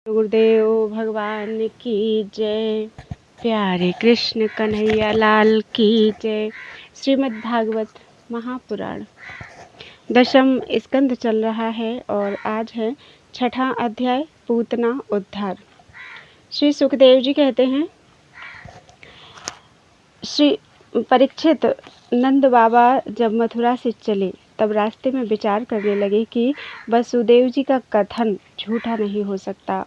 गुरुदेव भगवान की जय। प्यारे कृष्ण कन्हैया लाल की जय। श्रीमद् भागवत महापुराण दशम स्कंद चल रहा है और आज है छठा अध्याय पूतना उद्धार। श्री सुखदेव जी कहते हैं, श्री परीक्षित, नंद बाबा जब मथुरा से चले तब रास्ते में विचार करने लगे कि वसुदेव जी का कथन झूठा नहीं हो सकता।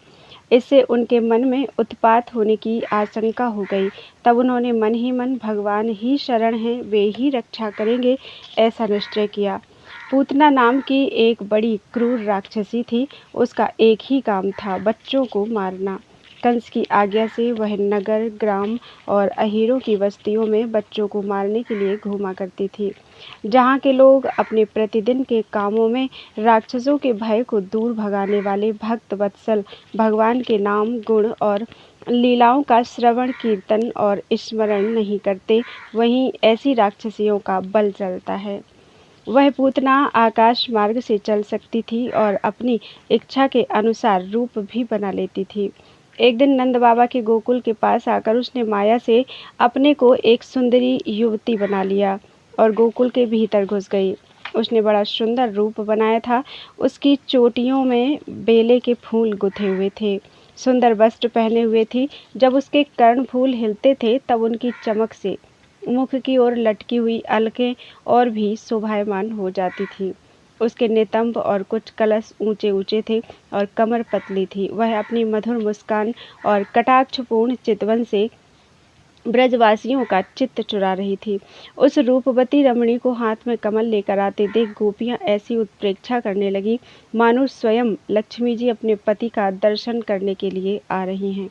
इससे उनके मन में उत्पात होने की आशंका हो गई। तब उन्होंने मन ही मन भगवान ही शरण हैं, वे ही रक्षा करेंगे, ऐसा निश्चय किया। पूतना नाम की एक बड़ी क्रूर राक्षसी थी। उसका एक ही काम था, बच्चों को मारना। कंस की आज्ञा से वह नगर, ग्राम और अहीरों की बस्तियों में बच्चों को मारने के लिए घूमा करती थी। जहाँ के लोग अपने प्रतिदिन के कामों में राक्षसों के भय को दूर भगाने वाले भक्त वत्सल भगवान के नाम, गुण और लीलाओं का श्रवण, कीर्तन और स्मरण नहीं करते, वहीं ऐसी राक्षसियों का बल चलता है। वह पूतना आकाश मार्ग से चल सकती थी और अपनी इच्छा के अनुसार रूप भी बना लेती थी। एक दिन नंद बाबा के गोकुल के पास आकर उसने माया से अपने को एक सुंदरी युवती बना लिया और गोकुल के भीतर घुस गई। उसने बड़ा सुंदर रूप बनाया था। उसकी चोटियों में बेले के फूल गुथे हुए थे, सुंदर वस्त्र पहने हुए थी। जब उसके कर्णफूल हिलते थे तब उनकी चमक से मुख की ओर लटकी हुई अलकें और भी शोभायमान हो जाती थी। उसके नितंब और कुछ कलश ऊंचे ऊंचे थे और कमर पतली थी। वह अपनी मधुर मुस्कान और कटाक्षपूर्ण चितवन से ब्रजवासियों का चित्त चुरा रही थी। उस रूपवती रमणी को हाथ में कमल लेकर आते देख गोपियां ऐसी उत्प्रेक्षा करने लगी मानो स्वयं लक्ष्मी जी अपने पति का दर्शन करने के लिए आ रही हैं।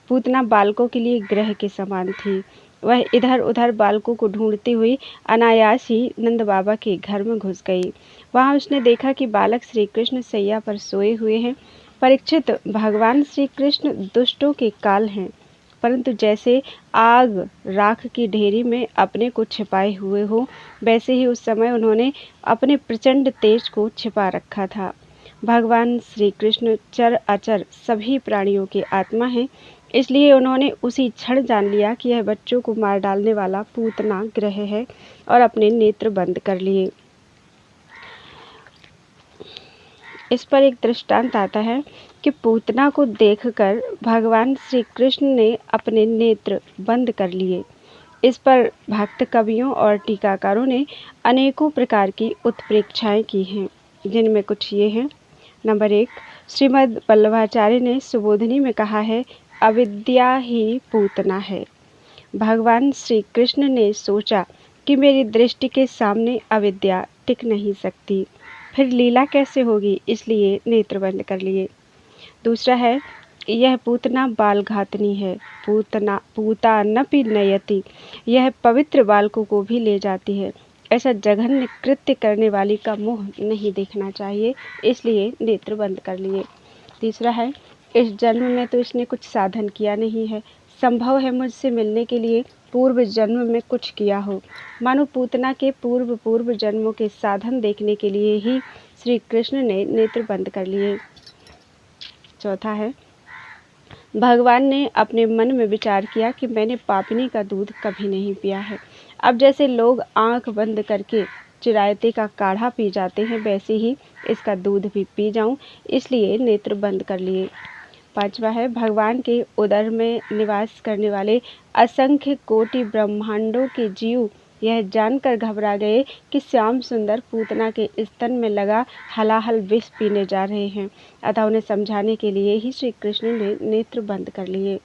पूतना बालकों के लिए ग्रह के समान थी। वह इधर उधर बालकों को ढूंढती हुई अनायास ही नंद बाबा के घर में घुस गई। वहां उसने देखा कि बालक श्री कृष्ण सैया पर सोए हुए हैं। परीक्षित, भगवान श्री कृष्ण दुष्टों के काल हैं, परंतु जैसे आग राख की ढेरी में अपने को छिपाए हुए हो, वैसे ही उस समय उन्होंने अपने प्रचंड तेज को छिपा रखा था। भगवान श्री कृष्ण चर अचर सभी प्राणियों की आत्मा हैं, इसलिए उन्होंने उसी क्षण जान लिया कि यह बच्चों को मार डालने वाला पूतना ग्रह है और अपने नेत्र बंद कर लिए। इस पर एक दृष्टांत आता है कि पूतना को देखकर भगवान श्री कृष्ण ने अपने नेत्र बंद कर लिए। इस पर भक्त कवियों और टीकाकारों ने अनेकों प्रकार की उत्प्रेक्षाएं की हैं, जिनमें कुछ ये हैं। नंबर 1, श्रीमद् वल्लभाचार्य ने सुबोधिनी में कहा है, अविद्या ही पूतना है। भगवान श्री कृष्ण ने सोचा कि मेरी दृष्टि के सामने अविद्या टिक नहीं सकती, फिर लीला कैसे होगी, इसलिए नेत्र बंद कर लिए। दूसरा है, यह पूतना बालघातनी है। पूतानपि नयति, यह पवित्र बालकों को भी ले जाती है। ऐसा जघन्य कृत्य करने वाली का मुँह नहीं देखना चाहिए, इसलिए नेत्र बंद कर लिए। तीसरा है, इस जन्म में तो इसने कुछ साधन किया नहीं है, संभव है मुझसे मिलने के लिए पूर्व जन्म में कुछ किया हो, मानो पूतना के पूर्व जन्मों के साधन देखने के लिए ही श्री कृष्ण ने नेत्र बंद कर लिए। चौथा है, भगवान ने अपने मन में विचार किया कि मैंने पापिनी का दूध कभी नहीं पिया है। अब जैसे लोग आंख बंद करके चिरायते का काढ़ा पी जाते हैं, वैसे ही इसका दूध भी पी जाऊं, इसलिए नेत्र बंद कर लिए। पांचवा है, भगवान के उदर में निवास करने वाले असंख्य कोटि ब्रह्मांडों के जीव यह जानकर घबरा गए कि श्याम सुंदर पूतना के स्तन में लगा हलाहल विष पीने जा रहे हैं, अतः उन्हें समझाने के लिए ही श्री कृष्ण ने नेत्र बंद कर लिए।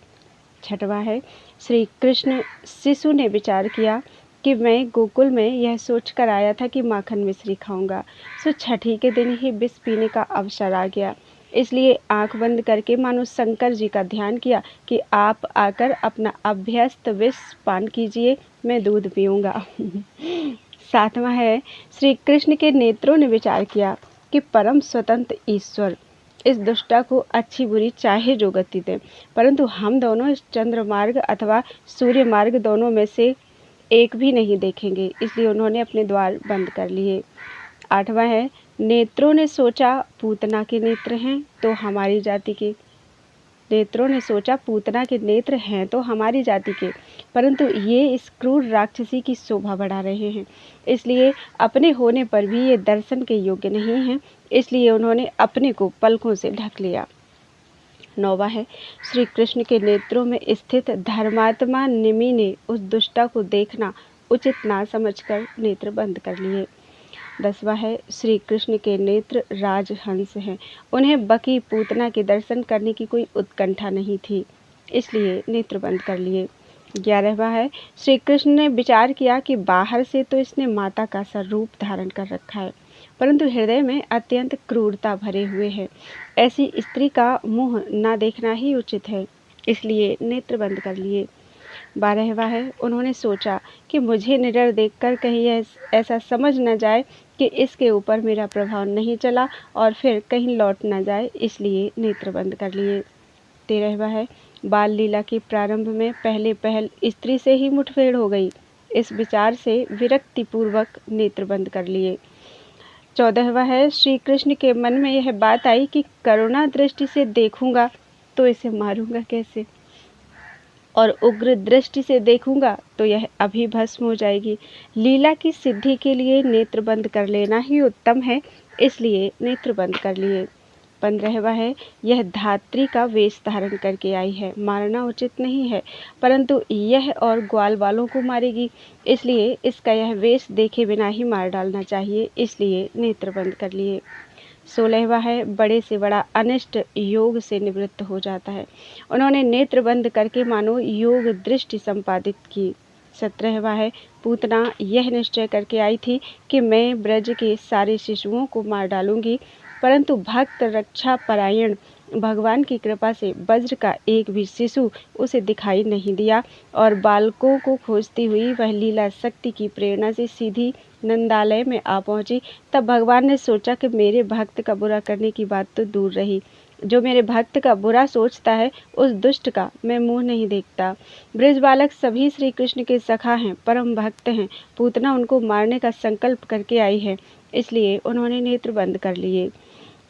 छठवां है, श्री कृष्ण शिशु ने विचार किया कि मैं गोकुल में यह सोचकर आया था कि माखन मिश्री खाऊंगा, सो छठी के दिन ही विष पीने का अवसर आ गया, इसलिए आंख बंद करके मानो शंकर जी का ध्यान किया कि आप आकर अपना अभ्यस्त विष पान कीजिए, मैं दूध पीऊँगा। सातवां है, श्री कृष्ण के नेत्रों ने विचार किया कि परम स्वतंत्र ईश्वर इस दुष्टा को अच्छी बुरी चाहे जो गति दे, परंतु हम दोनों इस चंद्र मार्ग अथवा सूर्य मार्ग दोनों में से एक भी नहीं देखेंगे, इसलिए उन्होंने अपने द्वार बंद कर लिए। आठवां है, नेत्रों ने सोचा पूतना के नेत्र हैं तो हमारी जाति के, नेत्रों ने सोचा, पूतना के नेत्र हैं तो हमारी जाति के, परंतु ये इस क्रूर राक्षसी की शोभा बढ़ा रहे हैं, इसलिए अपने होने पर भी ये दर्शन के योग्य नहीं हैं, इसलिए उन्होंने अपने को पलकों से ढक लिया। 9वां है, श्री कृष्ण के नेत्रों में स्थित धर्मात्मा निमि ने उस दुष्टा को देखना उचित ना समझकर नेत्र बंद कर लिए। 10वां है, श्री कृष्ण के नेत्र राजहंस हैं, उन्हें बकी पूतना के दर्शन करने की कोई उत्कंठा नहीं थी, इसलिए नेत्र बंद कर लिए। 11वां है, श्री कृष्ण ने विचार किया कि बाहर से तो इसने माता का सा रूप धारण कर रखा है, परंतु हृदय में अत्यंत क्रूरता भरे हुए है, ऐसी स्त्री का मुँह ना देखना ही उचित है, इसलिए नेत्र बंद कर लिए। 12वां है, उन्होंने सोचा कि मुझे निडर देखकर कहीं ऐसा समझ न जाए कि इसके ऊपर मेरा प्रभाव नहीं चला और फिर कहीं लौट न जाए, इसलिए नेत्र बंद कर लिए। 13वां है, बाल लीला के प्रारंभ में पहले पहल स्त्री से ही मुठभेड़ हो गई, इस विचार से विरक्ति पूर्वक नेत्र बंद कर लिए। 14वां है, श्री कृष्ण के मन में यह बात आई कि करुणा दृष्टि से देखूंगा तो इसे मारूंगा कैसे, और उग्र दृष्टि से देखूंगा तो यह अभी भस्म हो जाएगी। लीला की सिद्धि के लिए नेत्र बंद कर लेना ही उत्तम है, इसलिए नेत्र बंद कर लिए। 15वां है, यह धात्री का वेश धारण करके आई है, मारना उचित नहीं है, परंतु यह और ग्वाल वालों को मारेगी, इसलिए इसका यह वेश देखे बिना ही मार डालना चाहिए, इसलिए नेत्र बंद कर लिए। 16वां है, बड़े से बड़ा अनिष्ट योग से निवृत्त हो जाता है, उन्होंने नेत्र बंद करके मानो योग दृष्टि संपादित की। 17वां है, पूतना यह निश्चय करके आई थी कि मैं ब्रज के सारे शिशुओं को मार डालूंगी, परंतु भक्त रक्षा परायण भगवान की कृपा से वज्र का एक भी शिशु उसे दिखाई नहीं दिया और बालकों को खोजती हुई वह लीला शक्ति की प्रेरणा से सीधी नंदालय में आ पहुंची। तब भगवान ने सोचा कि मेरे भक्त का बुरा करने की बात तो दूर रही, जो मेरे भक्त का बुरा सोचता है उस दुष्ट का मैं मुंह नहीं देखता। ब्रज बालक सभी श्री कृष्ण के सखा हैं, परम भक्त हैं, पूतना उनको मारने का संकल्प करके आई है, इसलिए उन्होंने नेत्र बंद कर लिए।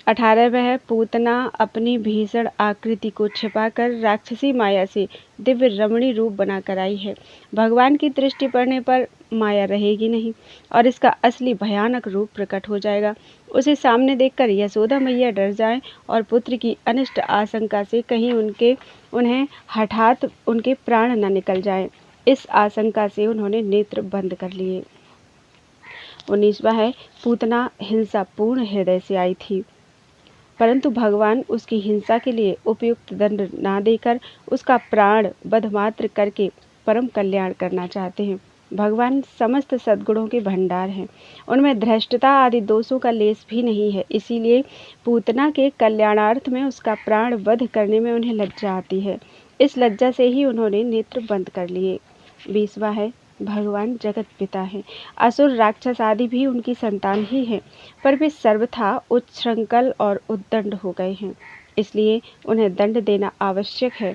18वां है, पूतना अपनी भीषण आकृति को छिपाकर राक्षसी माया से दिव्य रमणी रूप बनाकर आई है, भगवान की दृष्टि पड़ने पर माया रहेगी नहीं और इसका असली भयानक रूप प्रकट हो जाएगा। उसे सामने देखकर यशोदा मैया डर जाएं और पुत्र की अनिष्ट आशंका से कहीं उन्हें हठात उनके प्राण न निकल जाएं, इस आशंका से उन्होंने नेत्र बंद कर लिए। 19वां है, पूतना हिंसापूर्ण हृदय से आई थी, परंतु भगवान उसकी हिंसा के लिए उपयुक्त दंड ना देकर उसका प्राण बधमात्र करके परम कल्याण करना चाहते हैं। भगवान समस्त सद्गुणों के भंडार हैं, उनमें धृष्टता आदि दोषों का लेस भी नहीं है, इसीलिए पूतना के कल्याणार्थ में उसका प्राण वध करने में उन्हें लज्जा आती है, इस लज्जा से ही उन्होंने नेत्र बंद कर लिए। 20वां है, भगवान जगत पिता हैं, असुर राक्षस आदि भी उनकी संतान ही हैं, पर वे सर्वथा उच्छृंखल और उद्दंड हो गए हैं, इसलिए उन्हें दंड देना आवश्यक है।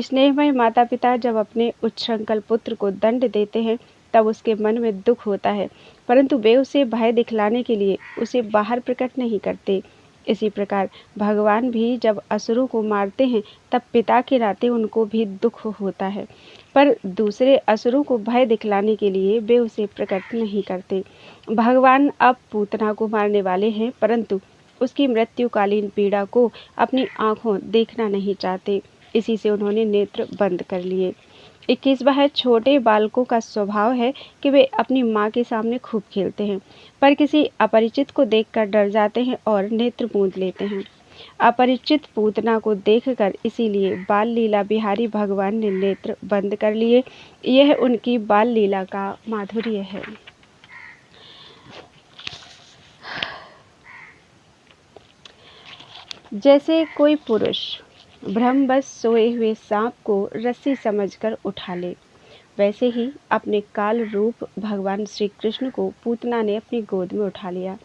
स्नेहमय माता पिता जब अपने उच्छृंखल पुत्र को दंड देते हैं तब उसके मन में दुख होता है, परंतु वे उसे भय दिखलाने के लिए उसे बाहर प्रकट नहीं करते। इसी प्रकार भगवान भी जब असुरों को मारते हैं तब पिता के नाते उनको भी दुख होता है, पर दूसरे असुरों को भय दिखलाने के लिए वे उसे प्रकट नहीं करते। भगवान अब पूतना को मारने वाले हैं, परंतु उसकी मृत्युकालीन पीड़ा को अपनी आंखों देखना नहीं चाहते, इसी से उन्होंने नेत्र बंद कर लिए। 21वां है, छोटे बालकों का स्वभाव है कि वे अपनी माँ के सामने खूब खेलते हैं, पर किसी अपरिचित को देखकर डर जाते हैं और नेत्र मूंद लेते हैं। अपरिचित पूतना को देखकर इसीलिए बाल लीला बिहारी भगवान ने नेत्र बंद कर लिए, यह उनकी बाल लीला का माधुर्य है। जैसे कोई पुरुष भ्रमवश सोए हुए सांप को रस्सी समझकर उठा ले, वैसे ही अपने काल रूप भगवान श्री कृष्ण को पूतना ने अपनी गोद में उठा लिया।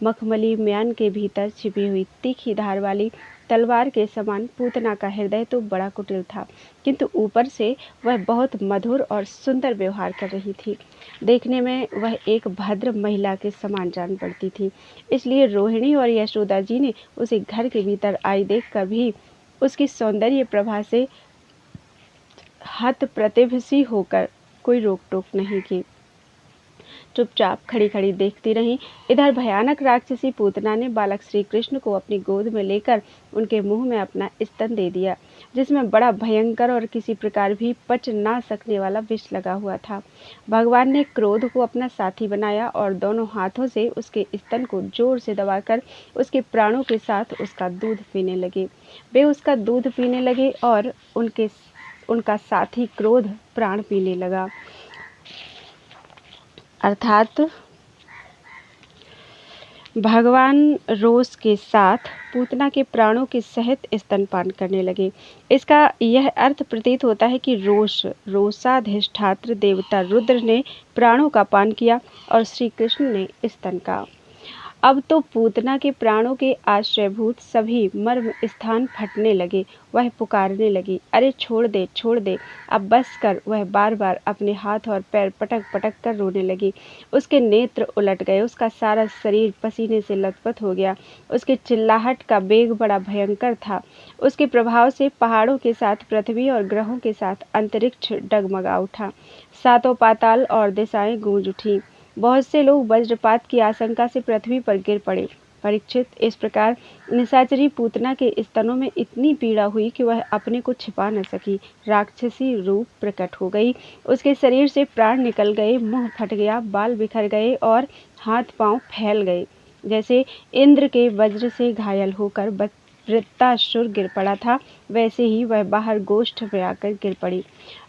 मखमली म्यान के भीतर छिपी हुई तीखी धार वाली तलवार के समान पूतना का हृदय तो बड़ा कुटिल था, किंतु ऊपर से वह बहुत मधुर और सुंदर व्यवहार कर रही थी। देखने में वह एक भद्र महिला के समान जान पड़ती थी, इसलिए रोहिणी और यशोदा जी ने उसे घर के भीतर आई देखकर भी उसकी सौंदर्य प्रभा से हतप्रतिभ होकर कोई रोक टोक नहीं की, चुपचाप खड़ी खड़ी देखती रहीं। इधर भयानक राक्षसी पूतना ने बालक श्री कृष्ण को अपनी गोद में लेकर उनके मुंह में अपना स्तन दे दिया, जिसमें बड़ा भयंकर और किसी प्रकार भी पच ना सकने वाला विष लगा हुआ था। भगवान ने क्रोध को अपना साथी बनाया और दोनों हाथों से उसके स्तन को जोर से दबाकर उसके प्राणों के साथ उसका दूध पीने लगे। वे उसका दूध पीने लगे और उनका साथी क्रोध प्राण पीने लगा, अर्थात भगवान रोष के साथ पूतना के प्राणों के सहित स्तनपान करने लगे। इसका यह अर्थ प्रतीत होता है कि रोषाधिष्ठात्र देवता रुद्र ने प्राणों का पान किया और श्री कृष्ण ने स्तन का। अब तो पूतना के प्राणों के आश्रयभूत सभी मर्म स्थान फटने लगे। वह पुकारने लगी, अरे छोड़ दे छोड़ दे, अब बस कर। वह बार बार अपने हाथ और पैर पटक पटक कर रोने लगी। उसके नेत्र उलट गए, उसका सारा शरीर पसीने से लथपथ हो गया। उसके चिल्लाहट का वेग बड़ा भयंकर था। उसके प्रभाव से पहाड़ों के साथ पृथ्वी और ग्रहों के साथ अंतरिक्ष डगमगा उठा। सातों पाताल और दिशाएं गूंज उठी। बहुत से लोग वज्रपात की आशंका से पृथ्वी पर गिर पड़े। परीक्षित, इस प्रकार निशाचरी पूतना के स्तनों में इतनी पीड़ा हुई कि वह अपने को छिपा न सकी। राक्षसी रूप प्रकट हो गई। उसके शरीर से प्राण निकल गए, मुंह फट गया, बाल बिखर गए और हाथ पांव फैल गए। जैसे इंद्र के वज्र से घायल होकर वृत्तासुर गिर पड़ा था, वैसे ही वह बाहर गोष्ठ में आकर गिर पड़ी।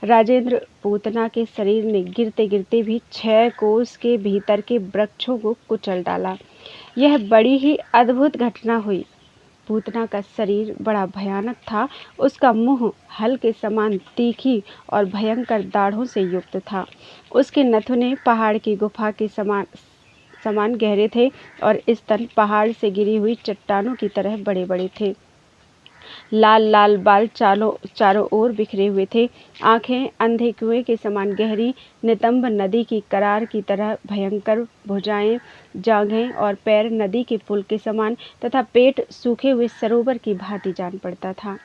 राजेंद्र, पूतना के शरीर ने गिरते गिरते भी 6 कोस के भीतर के वृक्षों को कुचल डाला। यह बड़ी ही अद्भुत घटना हुई। पूतना का शरीर बड़ा भयानक था। उसका मुंह हल के समान तीखी और भयंकर दाढ़ों से युक्त था। उसके नथुने पहाड़ की गुफा के समान गहरे थे और स्तन पहाड़ से गिरी हुई चट्टानों की तरह बड़े बड़े थे। लाल लाल बाल चारों ओर बिखरे हुए थे। आंखें अंधे कुएं के समान गहरी, नितंब नदी की करार की तरह भयंकर, भुजाएं, जांघें और पैर नदी के पुल के समान तथा पेट सूखे हुए सरोवर की भांति जान पड़ता था।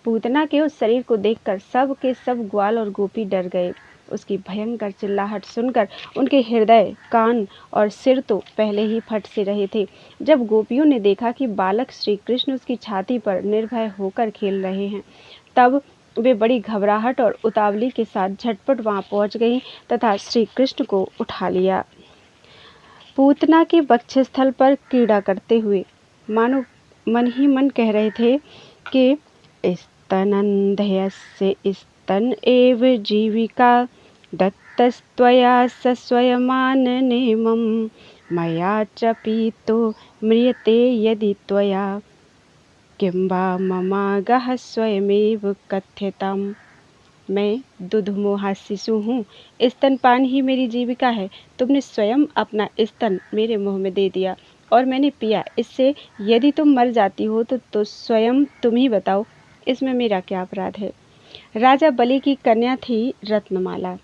पूतना के उस शरीर को देखकर सब के सब ग्वाल और गोपी डर गए। उसकी भयंकर चिल्लाहट सुनकर उनके हृदय, कान और सिर तो पहले ही फट से रहे थे। जब गोपियों ने देखा कि बालक श्री कृष्ण उसकी छाती पर निर्भय होकर खेल रहे हैं, तब वे बड़ी घबराहट और उतावली के साथ झटपट वहां पहुंच गईं तथा श्री कृष्ण को उठा लिया। पूतना के वक्षस्थल पर क्रीड़ा करते हुए मानो मन ही मन कह रहे थे कि स्तनन्धयस्य स्तन एव जीविका, दत्तस्त्वया सस्वयमाननेमं, मया च पीतो म्रियते यदि त्वया, किं वा ममागः स्वयमेव कथ्यताम्। मैं दुधमोहा शिशु हूँ, स्तनपान ही मेरी जीविका है। तुमने स्वयं अपना स्तन मेरे मुंह में दे दिया और मैंने पिया। इससे यदि तुम मर जाती हो तो स्वयं तुम ही बताओ, इसमें मेरा क्या अपराध है। राजा बलि की कन्या थी रत्नमाला।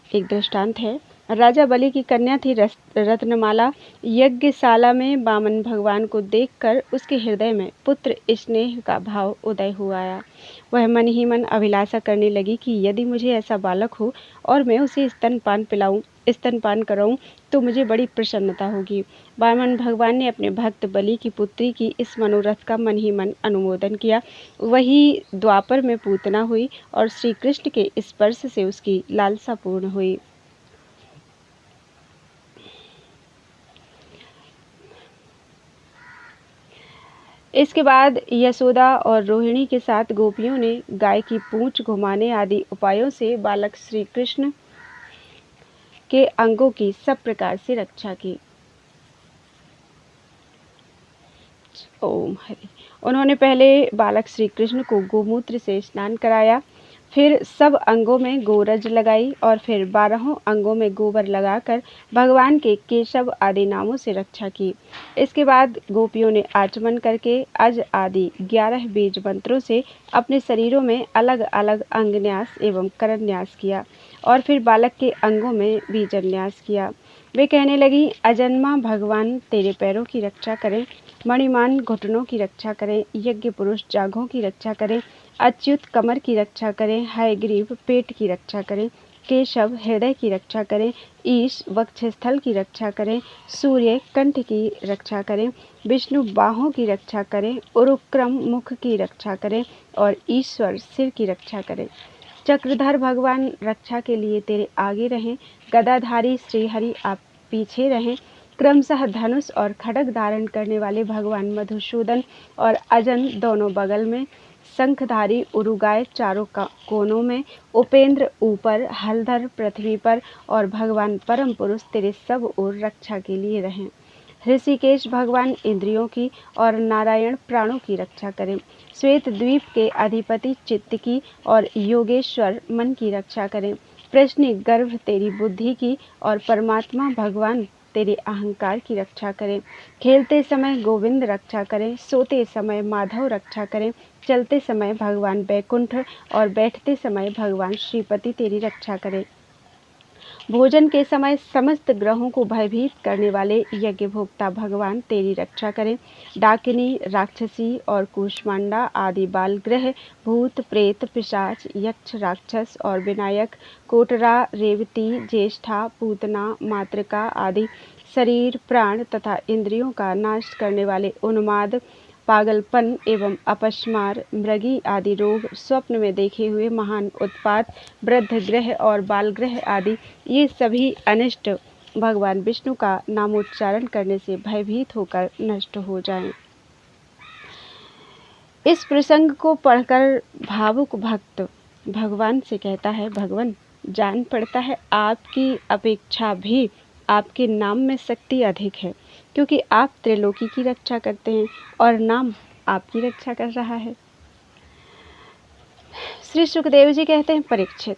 एक दृष्टांत है। राजा बलि की कन्या थी रत्नमाला। यज्ञशाला में वामन भगवान को देखकर उसके हृदय में पुत्र स्नेह का भाव उदय हुआ आया। वह मन ही मन अभिलाषा करने लगी कि यदि मुझे ऐसा बालक हो और मैं उसे स्तनपान कराऊं तो मुझे बड़ी प्रसन्नता होगी। वामन भगवान ने अपने भक्त बलि की पुत्री की इस मनोरथ का मन ही मन अनुमोदन किया। वही द्वापर में पूतना हुई और श्री कृष्ण के स्पर्श से उसकी लालसा पूर्ण हुई। इसके बाद यशोदा और रोहिणी के साथ गोपियों ने गाय की पूंछ घुमाने आदि उपायों से बालक श्री कृष्ण के अंगों की सब प्रकार से रक्षा की। ओम हरि। उन्होंने पहले बालक श्री कृष्ण को गोमूत्र से स्नान कराया, फिर सब अंगों में गोरज लगाई और फिर 12 अंगों में गोबर लगाकर भगवान के केशव आदि नामों से रक्षा की। इसके बाद गोपियों ने आचमन करके अज आदि 11 बीज मंत्रों से अपने शरीरों में अलग अलग अंगन्यास एवं करन्यास किया और फिर बालक के अंगों में बीजन्यास किया। वे कहने लगी, अजन्मा भगवान तेरे पैरों की रक्षा करें, मणिमान घुटनों की रक्षा करें, यज्ञ पुरुष जाघों की रक्षा करें, अच्युत कमर की रक्षा करें, हयग्रीव पेट की रक्षा करें, केशव हृदय की रक्षा करें, ईश वक्षस्थल की रक्षा करें, सूर्य कंठ की रक्षा करें, विष्णु बाहों की रक्षा करें, उरुक्रम मुख की रक्षा करें और ईश्वर सिर की रक्षा करें। चक्रधर भगवान रक्षा के लिए तेरे आगे रहें, गदाधारी श्रीहरि आप पीछे रहें। क्रमशः धनुष और खड्ग धारण करने वाले भगवान मधुसूदन और अजन दोनों बगल में, शंखधारी उरुगाय चारों कोनों में, उपेंद्र ऊपर, हलधर पृथ्वी पर और भगवान परम पुरुष तेरे सब ओर रक्षा के लिए रहें। ऋषिकेश भगवान इंद्रियों की और नारायण प्राणों की रक्षा करें। श्वेत द्वीप के अधिपति चित्त की और योगेश्वर मन की रक्षा करें। प्रश्नि गर्भ तेरी बुद्धि की और परमात्मा भगवान तेरे अहंकार की रक्षा करें। खेलते समय गोविंद रक्षा करें, सोते समय माधव रक्षा करें, चलते समय भगवान बैकुंठ और बैठते समय भगवान श्रीपति तेरी रक्षा करें। भोजन के समय समस्त ग्रहों को भयभीत करने वाले यज्ञ भोक्ता भगवान तेरी रक्षा करें। डाकिनी, राक्षसी और कूष्मांडा आदि बाल ग्रह, भूत प्रेत पिशाच यक्ष राक्षस और विनायक, कोटरा रेवती ज्येष्ठा पूतना मातृका आदि शरीर प्राण तथा इंद्रियों का नाश करने वाले उन्माद, पागलपन एवं अपस्मार, मृगी आदि रोग, स्वप्न में देखे हुए महान उत्पात, वृद्ध ग्रह और बाल ग्रह आदि ये सभी अनिष्ट भगवान विष्णु का नामोच्चारण करने से भयभीत होकर नष्ट हो जाएं। इस प्रसंग को पढ़कर भावुक भक्त भगवान से कहता है, भगवान जान पड़ता है आपकी अपेक्षा भी आपके नाम में शक्ति अधिक है, क्योंकि आप त्रिलोकी की रक्षा करते हैं और नाम आपकी रक्षा कर रहा है। श्री सुखदेव जी कहते हैं, परीक्षित,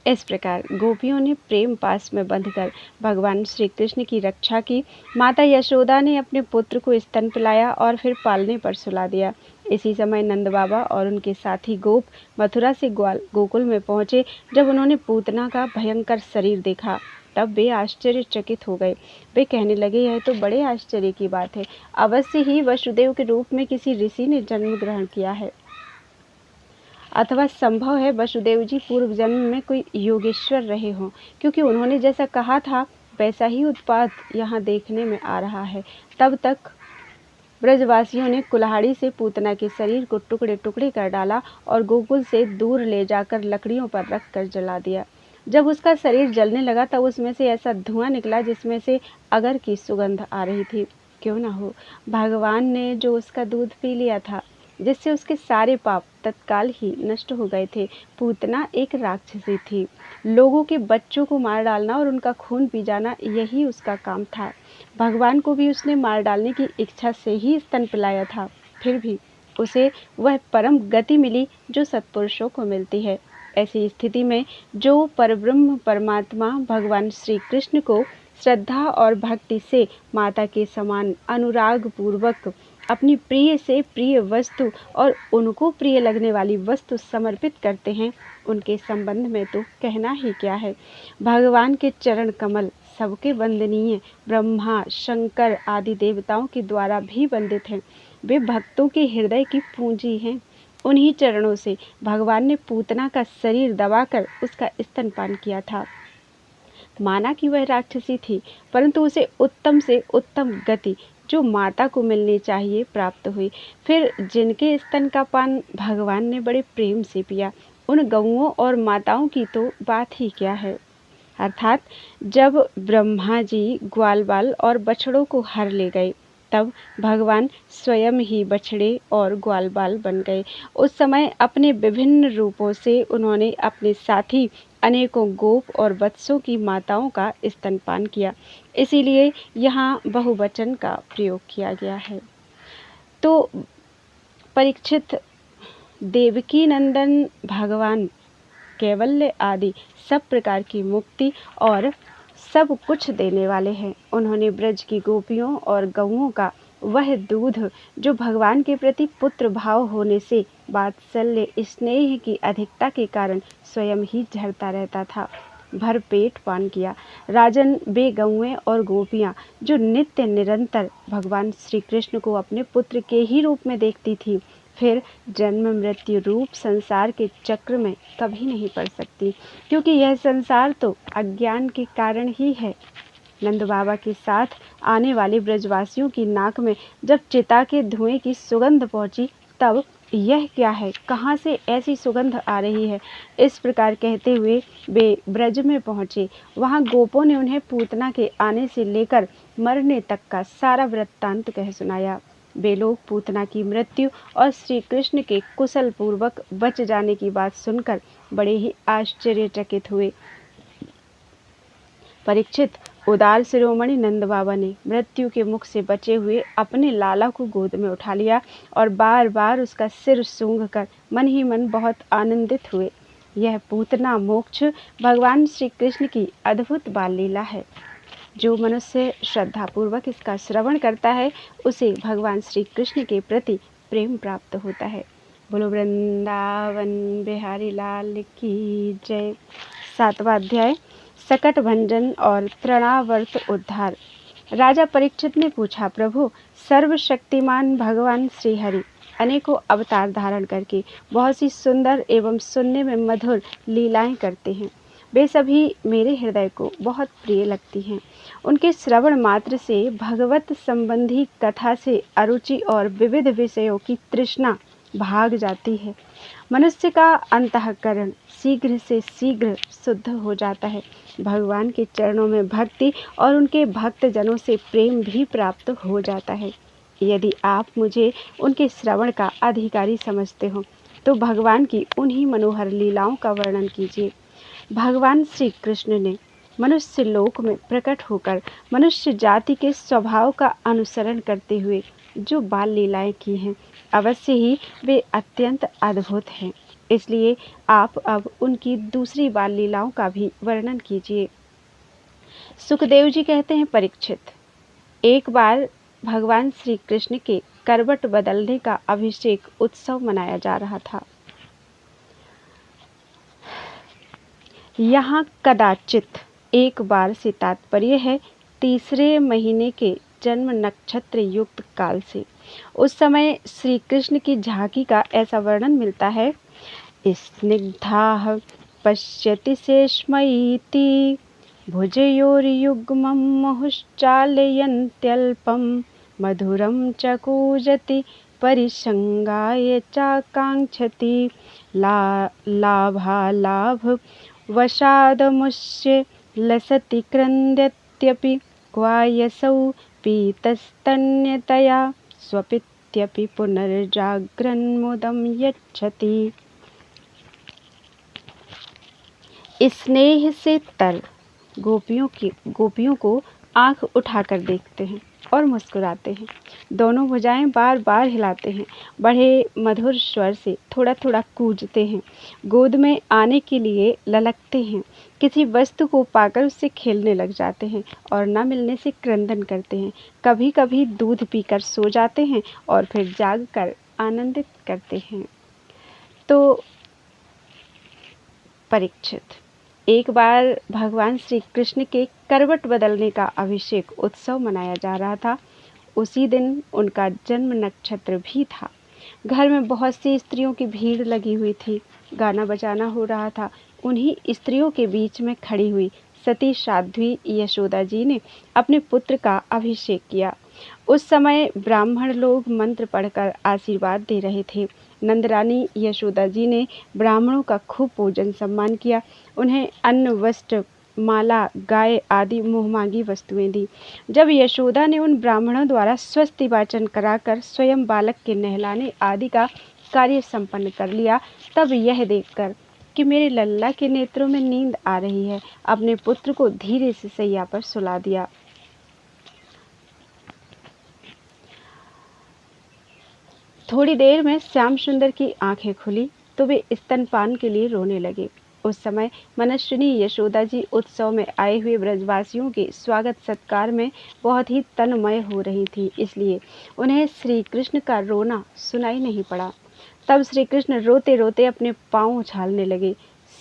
इस प्रकार गोपियों ने प्रेम पास में बंधकर भगवान श्री कृष्ण की रक्षा की। माता यशोदा ने अपने पुत्र को स्तन पिलाया और फिर पालने पर सुला दिया। इसी समय नंद बाबा और उनके साथी गोप मथुरा से गोकुल में पहुँचे। जब उन्होंने पूतना का भयंकर शरीर देखा तब वे आश्चर्यचकित हो गए। वे कहने लगे, यह तो बड़े आश्चर्य की बात है, अवश्य ही वसुदेव के रूप में किसी ऋषि ने जन्म ग्रहण किया है, अथवा संभव है वसुदेव जी पूर्व जन्म में कोई योगेश्वर रहे हों, क्योंकि उन्होंने जैसा कहा था वैसा ही उत्पात यहाँ देखने में आ रहा है। तब तक ब्रजवासियों ने कुल्हाड़ी से पूतना के शरीर को टुकड़े टुकड़े कर डाला और गोकुल से दूर ले जाकर लकड़ियों पर रख कर जला दिया। जब उसका शरीर जलने लगा तब उसमें से ऐसा धुआं निकला जिसमें से अगर की सुगंध आ रही थी। क्यों न हो, भगवान ने जो उसका दूध पी लिया था, जिससे उसके सारे पाप तत्काल ही नष्ट हो गए थे। पूतना एक राक्षसी थी, लोगों के बच्चों को मार डालना और उनका खून पी जाना यही उसका काम था। भगवान को भी उसने मार डालने की इच्छा से ही स्तन पिलाया था, फिर भी उसे वह परम गति मिली जो सत्पुरुषों को मिलती है। ऐसी स्थिति में जो परब्रह्म परमात्मा भगवान श्री कृष्ण को श्रद्धा और भक्ति से माता के समान अनुराग पूर्वक अपनी प्रिय से प्रिय वस्तु और उनको प्रिय लगने वाली वस्तु समर्पित करते हैं, उनके संबंध में तो कहना ही क्या है। भगवान के चरण कमल सबके वंदनीय, ब्रह्मा शंकर आदि देवताओं के द्वारा भी वंदित हैं। वे भक्तों के हृदय की पूंजी हैं। उन्हीं चरणों से भगवान ने पूतना का शरीर दबाकर उसका स्तनपान किया था। माना कि वह राक्षसी थी, परंतु उसे उत्तम से उत्तम गति जो माता को मिलनी चाहिए प्राप्त हुई। फिर जिनके स्तन का पान भगवान ने बड़े प्रेम से पिया, उन गौओं और माताओं की तो बात ही क्या है। अर्थात जब ब्रह्मा जी ग्वाल बाल और बछड़ों को हर ले गए, तब भगवान स्वयं ही बछड़े और ग्वाल बाल बन गए। उस समय अपने विभिन्न रूपों से उन्होंने अपने साथी अनेकों गोप और वत्सों की माताओं का स्तनपान किया, इसीलिए यहाँ बहुवचन का प्रयोग किया गया है। तो परीक्षित, देवकी नंदन भगवान कैवल्य आदि सब प्रकार की मुक्ति और सब कुछ देने वाले हैं। उन्होंने ब्रज की गोपियों और गौओं का वह दूध जो भगवान के प्रति पुत्र भाव होने से वात्सल्य स्नेह की अधिकता के कारण स्वयं ही झरता रहता था, भरपेट पान किया। राजन, वे गौएं और गोपियाँ जो नित्य निरंतर भगवान श्री कृष्ण को अपने पुत्र के ही रूप में देखती थी, फिर जन्म मृत्यु रूप संसार के चक्र में कभी नहीं पड़ सकती, क्योंकि यह संसार तो अज्ञान के कारण ही है। नंद बाबा के साथ आने वाले ब्रजवासियों की नाक में जब चिता के धुएं की सुगंध पहुंची, तब यह क्या है, कहाँ से ऐसी सुगंध आ रही है, इस प्रकार कहते हुए वे ब्रज में पहुँचे। वहाँ गोपों ने उन्हें पूतना के आने से लेकर मरने तक का सारा वृत्तांत कह सुनाया। वे लोग पूतना की मृत्यु और श्री कृष्ण के कुशल पूर्वक बच जाने की बात सुनकर बड़े ही आश्चर्यचकित हुए। परीक्षित, उदार शिरोमणि नंद बाबा ने मृत्यु के मुख से बचे हुए अपने लाला को गोद में उठा लिया और बार बार उसका सिर सूंघकर मन ही मन बहुत आनंदित हुए। यह पूतना मोक्ष भगवान श्री कृष्ण की अद्भुत बाल लीला है। जो मनुष्य श्रद्धापूर्वक इसका श्रवण करता है, उसे भगवान श्री कृष्ण के प्रति प्रेम प्राप्त होता है। बोलो वृंदावन बिहारी लाल की जय। 7वां अध्याय, सकट भंजन और तृणावर्त उद्धार। राजा परीक्षित ने पूछा, प्रभु, सर्वशक्तिमान भगवान श्री हरि अनेकों अवतार धारण करके बहुत सी सुंदर एवं सुनने में मधुर लीलाएं करते हैं। वे सभी मेरे हृदय को बहुत प्रिय लगती हैं। उनके श्रवण मात्र से भगवत संबंधी कथा से अरुचि और विविध विषयों की तृष्णा भाग जाती है। मनुष्य का अंतःकरण शीघ्र से शीघ्र शुद्ध हो जाता है। भगवान के चरणों में भक्ति और उनके भक्तजनों से प्रेम भी प्राप्त हो जाता है। यदि आप मुझे उनके श्रवण का अधिकारी समझते हो, तो भगवान की उन्हीं मनोहर लीलाओं का वर्णन कीजिए। भगवान श्री कृष्ण ने मनुष्य लोक में प्रकट होकर मनुष्य जाति के स्वभाव का अनुसरण करते हुए जो बाल लीलाएं की हैं, अवश्य ही वे अत्यंत अद्भुत हैं। इसलिए आप अब उनकी दूसरी बाल लीलाओं का भी वर्णन कीजिए। सुखदेव जी कहते हैं, परीक्षित, एक बार भगवान श्री कृष्ण के करवट बदलने का अभिषेक उत्सव मनाया जा रहा था। यहाँ कदाचित एक बार से तात्पर्य है तीसरे महीने के जन्म नक्षत्र युक्त काल से। उस समय श्री कृष्ण की झांकी का ऐसा वर्णन मिलता है, स्निग्धाः पश्यति शेषमयीति भुजयोर्युग्मं मुहुश्चालयन्त्यल्पं मधुरं च कूजति परिसंगाय चाकांक्षति लाभालाभ वशादमुष्य लसति क्रन्द्यत्यपि क्वायसौ पीतस्तन्यतया स्वपित्यपि पुनर्जाग्रन्मुदं यच्छति। स्नेह से तर गोपियों को आंख उठाकर देखते हैं और मुस्कुराते हैं। दोनों भुजाएं बार बार हिलाते हैं, बड़े मधुर स्वर से थोड़ा थोड़ा कूजते हैं, गोद में आने के लिए ललकते हैं, किसी वस्तु को पाकर उससे खेलने लग जाते हैं और न मिलने से क्रंदन करते हैं। कभी कभी दूध पीकर सो जाते हैं और फिर जाग कर आनंदित करते हैं। तो परीक्षित, एक बार भगवान श्री कृष्ण के करवट बदलने का अभिषेक उत्सव मनाया जा रहा था। उसी दिन उनका जन्म नक्षत्र भी था। घर में बहुत सी स्त्रियों की भीड़ लगी हुई थी। गाना बजाना हो रहा था। उन्हीं स्त्रियों के बीच में खड़ी हुई सती साध्वी यशोदा जी ने अपने पुत्र का अभिषेक किया। उस समय ब्राह्मण लोग मंत्र पढ़कर आशीर्वाद दे रहे थे। नंदरानी यशोदा जी ने ब्राह्मणों का खूब पूजन सम्मान किया। उन्हें अन्न, वस्त्र, माला, गाय आदि मुहमांगी वस्तुएं दी। जब यशोदा ने उन ब्राह्मणों द्वारा स्वस्ति वाचन कराकर स्वयं बालक के नहलाने आदि का कार्य संपन्न कर लिया, तब यह देखकर कि मेरे लल्ला के नेत्रों में नींद आ रही है, अपने पुत्र को धीरे से सैया पर सुला दिया। थोड़ी देर में श्याम सुंदर की आंखें खुली तो वे स्तनपान के लिए रोने लगे। उस समय मनस्विनी यशोदा जी उत्सव में आए हुए ब्रजवासियों के स्वागत सत्कार में बहुत ही तन्मय हो रही थी, इसलिए उन्हें श्री कृष्ण का रोना सुनाई नहीं पड़ा। तब श्री कृष्ण रोते रोते अपने पांव उछालने लगे।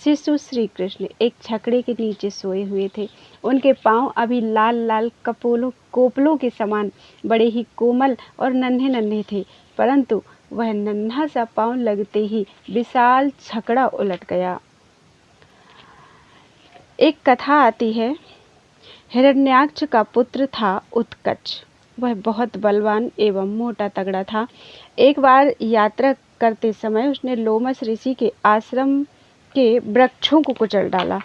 शिशु श्री कृष्ण एक छकड़े के नीचे सोए हुए थे। उनके पांव अभी लाल लाल कोपलों के समान बड़े ही कोमल और नन्हे नन्हे थे, परंतु वह नन्हा सा पांव लगते ही विशाल छकड़ा उलट गया। एक कथा आती है, हिरण्याक्ष का पुत्र था उत्कच। वह बहुत बलवान एवं मोटा तगड़ा था। एक बार यात्रा करते समय उसने लोमस ऋषि के आश्रम के वृक्षों को कुचल डाला।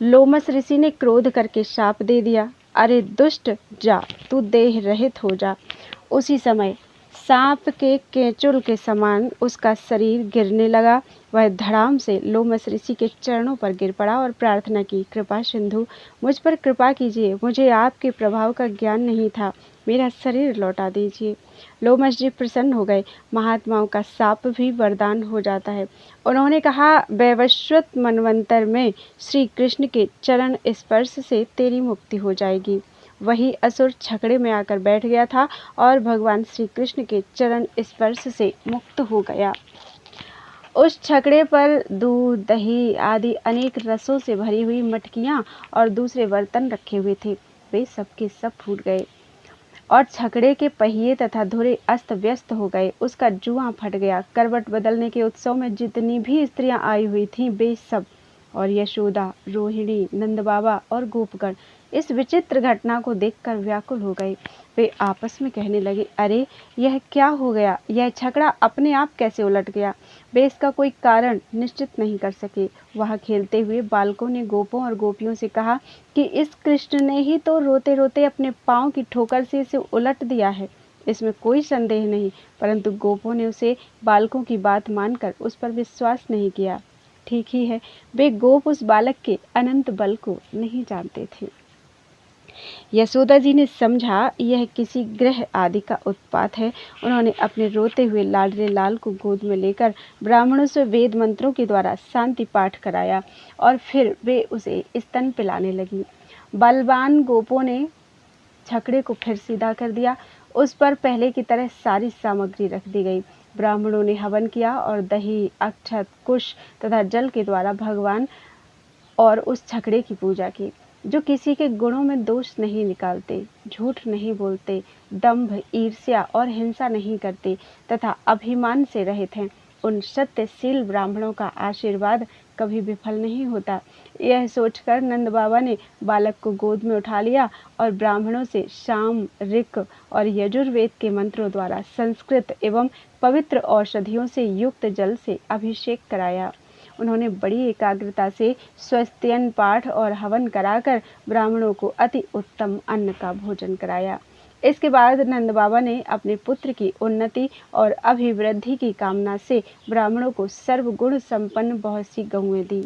लोमस ऋषि ने क्रोध करके शाप दे दिया, अरे दुष्ट, जा, तू देह रहित हो जा। उसी समय सांप के केंचुल के समान उसका शरीर गिरने लगा। वह धड़ाम से लोमस ऋषि के चरणों पर गिर पड़ा और प्रार्थना की, कृपा सिंधु, मुझ पर कृपा कीजिए, मुझे आपके प्रभाव का ज्ञान नहीं था, मेरा शरीर लौटा दीजिए। लोमस जी प्रसन्न हो गए। महात्माओं का शाप भी वरदान हो जाता है। उन्होंने कहा, वैवस्वत मनवंतर में श्री कृष्ण के चरण स्पर्श से तेरी मुक्ति हो जाएगी। वही असुर छकड़े में आकर बैठ गया था और भगवान श्री कृष्ण के चरण स्पर्श से मुक्त हो गया। उस छकड़े पर दूध, दही आदि अनेक रसों से भरी हुई मटकियां और दूसरे बर्तन रखे हुए थे। वे सबके सब फूट गए और छकड़े के पहिए तथा धुरे अस्त व्यस्त हो गए। उसका जुआ फट गया। करवट बदलने के उत्सव में जितनी भी स्त्रियां आई हुई थीं, वे सब और यशोदा, रोहिणी, नंद बाबा और गोपगण इस विचित्र घटना को देखकर व्याकुल हो गए। वे आपस में कहने लगे, अरे यह क्या हो गया? यह छकड़ा अपने आप कैसे उलट गया? वे इसका कोई कारण निश्चित नहीं कर सके। वहाँ खेलते हुए बालकों ने गोपों और गोपियों से कहा कि इस कृष्ण ने ही तो रोते रोते अपने पाँव की ठोकर से इसे उलट दिया है, इसमें कोई संदेह नहीं। परंतु गोपों ने उसे बालकों की बात मानकर उस पर विश्वास नहीं किया। ठीक ही है, वे गोप उस बालक के अनंत बल को नहीं जानते थे। यशोदा जी ने समझा यह किसी ग्रह आदि का उत्पात है। उन्होंने अपने रोते हुए लाडले लाल को गोद में लेकर ब्राह्मणों से वेद मंत्रों के द्वारा शांति पाठ कराया और फिर वे उसे स्तन पिलाने लगी। बलवान गोपों ने छकड़े को फिर सीधा कर दिया। उस पर पहले की तरह सारी सामग्री रख दी गई। ब्राह्मणों ने हवन किया और दही, अक्षत, कुश तथा जल के द्वारा भगवान और उस छकड़े की पूजा की, जो किसी के गुणों में दोष नहीं निकालते, झूठ नहीं बोलते, दंभ, ईर्ष्या और हिंसा नहीं करते तथा अभिमान से रहित हैं। उन सत्यशील ब्राह्मणों का आशीर्वाद कभी विफल नहीं होता। यह सोचकर नंद बाबा ने बालक को गोद में उठा लिया और ब्राह्मणों से शाम, ऋक और यजुर्वेद के मंत्रों द्वारा संस्कृत एवं पवित्र औषधियों से युक्त जल से अभिषेक कराया। उन्होंने बड़ी एकाग्रता से स्वस्त्ययन पाठ और हवन कराकर ब्राह्मणों को अति उत्तम अन्न का भोजन कराया। इसके बाद नंद बाबा ने अपने पुत्र की उन्नति और अभिवृद्धि की कामना से ब्राह्मणों को सर्वगुण संपन्न बहुत सी गौएं दी।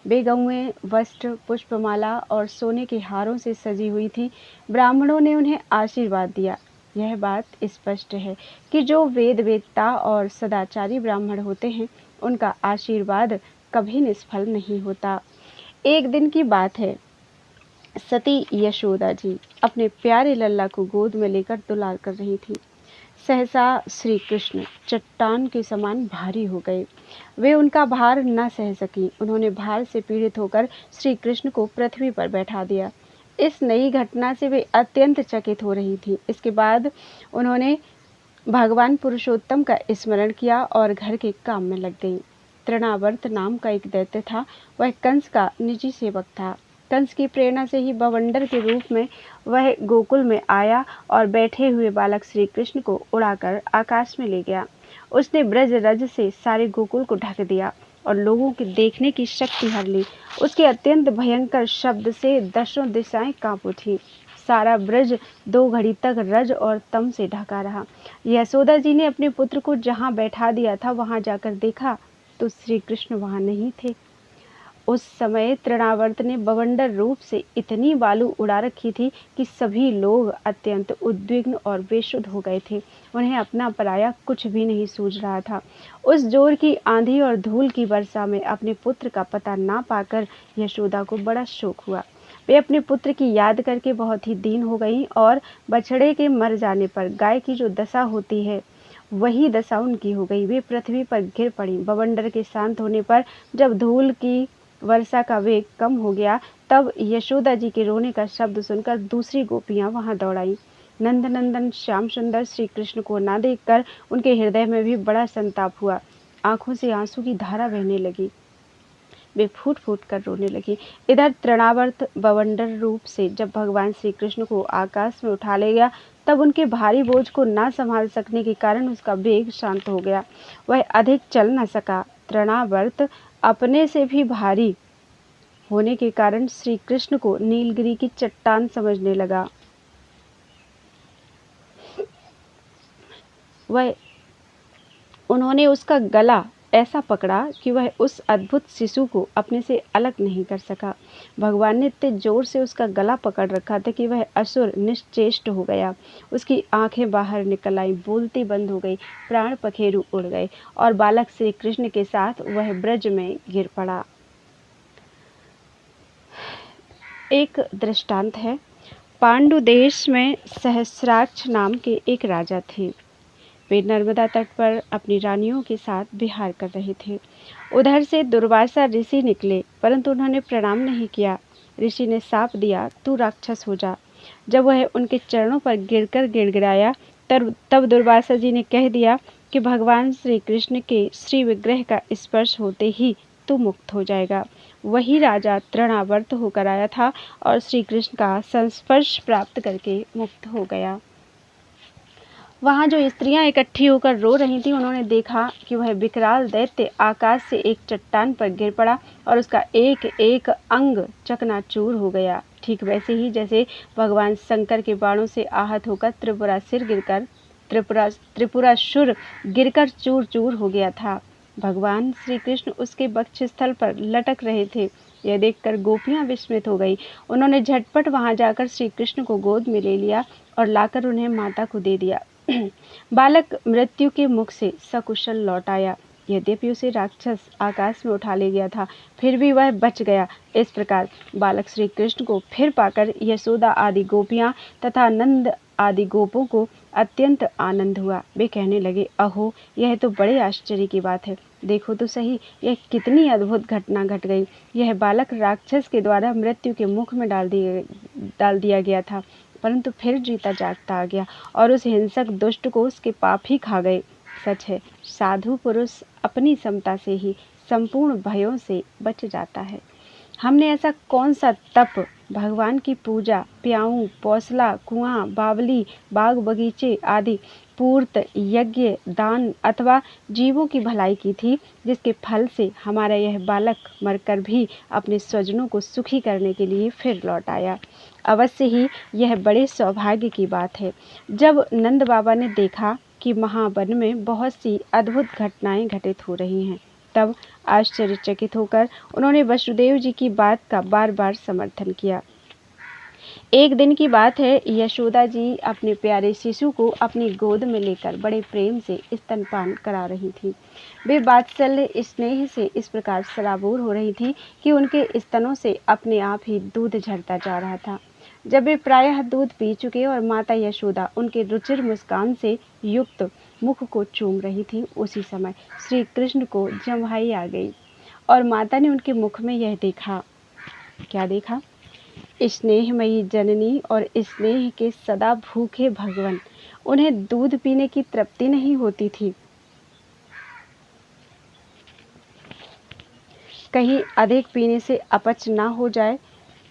वे गौएं वस्त्र, पुष्पमाला और सोने के हारों से सजी हुई थी। ब्राह्मणों ने उन्हें आशीर्वाद दिया। यह बात स्पष्ट है कि जो वेद वेत्ता और सदाचारी ब्राह्मण होते हैं, उनका आशीर्वाद कभी निष्फल नहीं होता। एक दिन की बात है, सती यशोदा जी अपने प्यारे लल्ला को गोद में लेकर दुलार कर रही थी। सहसा श्री कृष्ण चट्टान के समान भारी हो गए। वे उनका भार न सह सकी। उन्होंने भार से पीड़ित होकर श्री कृष्ण को पृथ्वी पर बैठा दिया। इस नई घटना से वे अत्यंत चकित हो रही थी। इसके बाद उन्होंने भगवान पुरुषोत्तम का स्मरण किया और घर के काम में लग गई। तृणावर्त नाम का एक दैत्य था। वह कंस का निजी सेवक था। कंस की प्रेरणा से ही बवंडर के रूप में वह गोकुल में आया और बैठे हुए बालक श्री कृष्ण को उड़ाकर आकाश में ले गया। उसने ब्रज रज से सारे गोकुल को ढक दिया और लोगों के देखने की शक्ति हर ली। उसके अत्यंत भयंकर शब्द से दसों दिशाएं कांप उठी। सारा ब्रज 2 घड़ी तक रज और तम से ढका रहा। यशोदा जी ने अपने पुत्र को जहाँ बैठा दिया था वहाँ जाकर देखा तो श्री कृष्ण वहाँ नहीं थे। उस समय तृणावर्त ने बवंडर रूप से इतनी बालू उड़ा रखी थी कि सभी लोग अत्यंत उद्विग्न और बेसुध हो गए थे। उन्हें अपना पराया कुछ भी नहीं सूझ रहा था। उस जोर की आंधी और धूल की वर्षा में अपने पुत्र का पता ना पाकर यशोदा को बड़ा शोक हुआ। वे अपने पुत्र की याद करके बहुत ही दीन हो गईं और बछड़े के मर जाने पर गाय की जो दशा होती है वही दशा उनकी हो गई। वे पृथ्वी पर गिर पड़ी। बवंडर के शांत होने पर जब धूल की वर्षा का वेग कम हो गया, तब यशोदा जी के रोने का शब्द सुनकर दूसरी गोपियां वहां दौड़ आईं। नंदनंदन श्याम सुंदर श्री कृष्ण को न देखकर उनके हृदय में भी बड़ा संताप हुआ। आंखों से आंसू की धारा बहने लगी। वे फूट फूट कर रोने लगी। इधर तृणावर्त बवंडर रूप से जब भगवान श्री कृष्ण को आकाश में उठा ले गया, तब उनके भारी बोझ को न संभाल सकने के कारण उसका वेग शांत हो गया। वह अधिक चल न सका। तृणावर्त अपने से भी भारी होने के कारण श्री कृष्ण को नीलगिरी की चट्टान समझने लगा। उन्होंने उसका गला ऐसा पकड़ा कि वह उस अद्भुत शिशु को अपने से अलग नहीं कर सका। भगवान ने इतने जोर से उसका गला पकड़ रखा था कि वह असुर निश्चेष्ट हो गया। उसकी आंखें बाहर निकल आईं, बोलती बंद हो गई, प्राण पखेरु उड़ गए और बालक श्री कृष्ण के साथ वह ब्रज में गिर पड़ा। एक दृष्टांत है। पांडु देश में सहस्राक्ष नाम के एक राजा थे। वे नर्मदा तट पर अपनी रानियों के साथ विहार कर रहे थे। उधर से दुर्वासा ऋषि निकले, परंतु उन्होंने प्रणाम नहीं किया। ऋषि ने शाप दिया, तू राक्षस हो जा। जब वह उनके चरणों पर गिरकर गिड़गिड़ाया, तब दुर्वासा जी ने कह दिया कि भगवान श्री कृष्ण के श्री विग्रह का स्पर्श होते ही तू मुक्त हो जाएगा। वही राजा तृणावर्त होकर आया था और श्री कृष्ण का संस्पर्श प्राप्त करके मुक्त हो गया। वहाँ जो स्त्रियां इकट्ठी होकर रो रही थीं, उन्होंने देखा कि वह विकराल दैत्य आकाश से एक चट्टान पर गिर पड़ा और उसका एक एक अंग चकनाचूर हो गया। ठीक वैसे ही जैसे भगवान शंकर के बाणों से आहत होकर त्रिपुरासुर गिरकर चूर चूर हो गया था। भगवान श्री कृष्ण उसके वक्षस्थल पर लटक रहे थे। यह देखकर गोपियां विस्मित हो गई। उन्होंने झटपट वहां जाकर श्री कृष्ण को गोद में ले लिया और लाकर उन्हें माता को दे दिया। बालक मृत्यु के मुख से सकुशल लौट आया। यद्यपि उसे राक्षस आकाश में उठा ले गया था, फिर भी वह बच गया। इस प्रकार बालक श्री कृष्ण को फिर पाकर यशोदा आदि गोपियां तथा नंद आदि गोपों को अत्यंत आनंद हुआ। वे कहने लगे, अहो, यह तो बड़े आश्चर्य की बात है। देखो तो सही, यह कितनी अद्भुत घटना घट गई। यह बालक राक्षस के द्वारा मृत्यु के मुख में डाल दिया गया था, परंतु फिर जीता जागता आ गया और उस हिंसक दुष्ट को उसके पाप ही खा गए। सच है, साधु पुरुष अपनी समता से ही संपूर्ण भयों से बच जाता है। हमने ऐसा कौन सा तप, भगवान की पूजा, प्याऊ, पौसला, कुआं, बावली, बाग बगीचे आदि पूर्त, यज्ञ, दान अथवा जीवों की भलाई की थी, जिसके फल से हमारा यह बालक मरकर भी अपने स्वजनों को सुखी करने के लिए फिर लौट आया। अवश्य ही यह बड़े सौभाग्य की बात है। जब नंद बाबा ने देखा कि महावन में बहुत सी अद्भुत घटनाएं घटित हो रही हैं, तब आश्चर्यचकित होकर उन्होंने वसुदेव जी की बात का बार बार समर्थन किया। एक दिन की बात है, यशोदा जी अपने प्यारे शिशु को अपनी गोद में लेकर बड़े प्रेम से स्तनपान करा रही थी। वे वात्सल्य स्नेह से इस प्रकार सराबोर हो रही थी कि उनके स्तनों से अपने आप ही दूध झरता जा रहा था। जब वे प्रायः दूध पी चुके और माता यशोदा उनके रुचिर मुस्कान से युक्त मुख को चूम रही थी, उसी समय श्री कृष्ण को जम्हाई आ गई और माता ने उनके मुख में यह देखा। क्या देखा? स्नेहमयी जननी और स्नेह के सदा भूखे भगवन। उन्हें दूध पीने की तृप्ति नहीं होती थी। कहीं अधिक पीने से अपच ना हो जाए।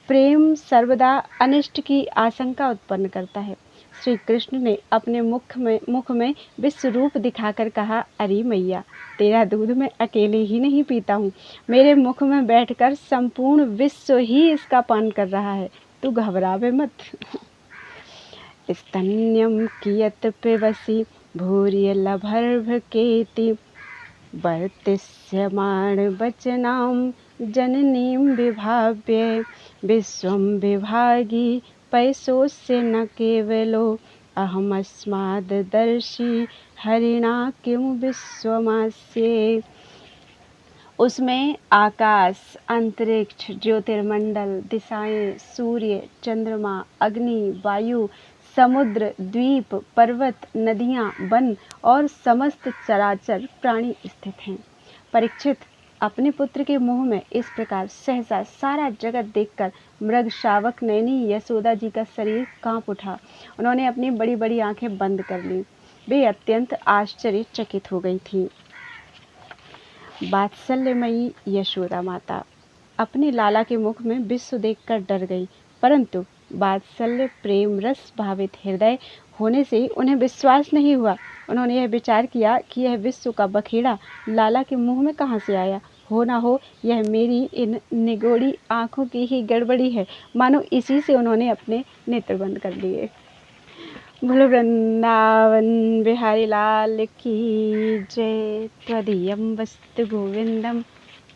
प्रेम सर्वदा अनिष्ट की आशंका उत्पन्न करता है। श्री कृष्ण ने अपने मुख में विश्व रूप दिखाकर कहा, अरे मैया, तेरा दूध मैं अकेले ही नहीं पीता हूँ, मेरे मुख में बैठकर संपूर्ण विश्व ही इसका पान कर रहा है। तू घबरावे मत। स्तन्यम कियत पिबसि भूर्य लभर्भकेति वर्तिष्यमाण वचनां जननीं विभाव्य विश्वं विभागी पैसोस्य न केवलो अहमस्मादर्शी हरिणा किं विश्वमास्ये। उसमें आकाश, अंतरिक्ष, ज्योतिर्मंडल, दिशाएं, सूर्य, चंद्रमा, अग्नि, वायु समुद्र, द्वीप, पर्वत, नदियाँ, वन और समस्त चराचर प्राणी स्थित हैं। परीक्षित, अपने पुत्र के मुँह में इस प्रकार सहसा सारा जगत देखकर मृग शावक नयनी यशोदा जी का शरीर काँप उठा। उन्होंने अपनी बड़ी-बड़ी आँखें बंद कर लीं। वे अत्यंत आश्चर्यचकित हो गई थीं। वात्सल्यमयी यशोदा माता अपने लाला के मुख में विश्व देखकर डर गई, परंतु वात्सल्य प्रेम रस भावित हृदय होने से उन्हें विश्वास नहीं हुआ। उन्होंने यह विचार किया कि यह विश्व का बखेड़ा लाला के मुंह में कहाँ से आया। हो ना हो यह मेरी इन निगोड़ी आंखों की ही गड़बड़ी है। मानो इसी से उन्होंने अपने नेत्र बंद कर लिए। बोलो वृंदावन बिहारी लाल की जय। त्वदीयं वस्तु गोविंदम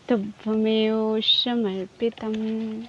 तुभ्यमेव समर्पितम्।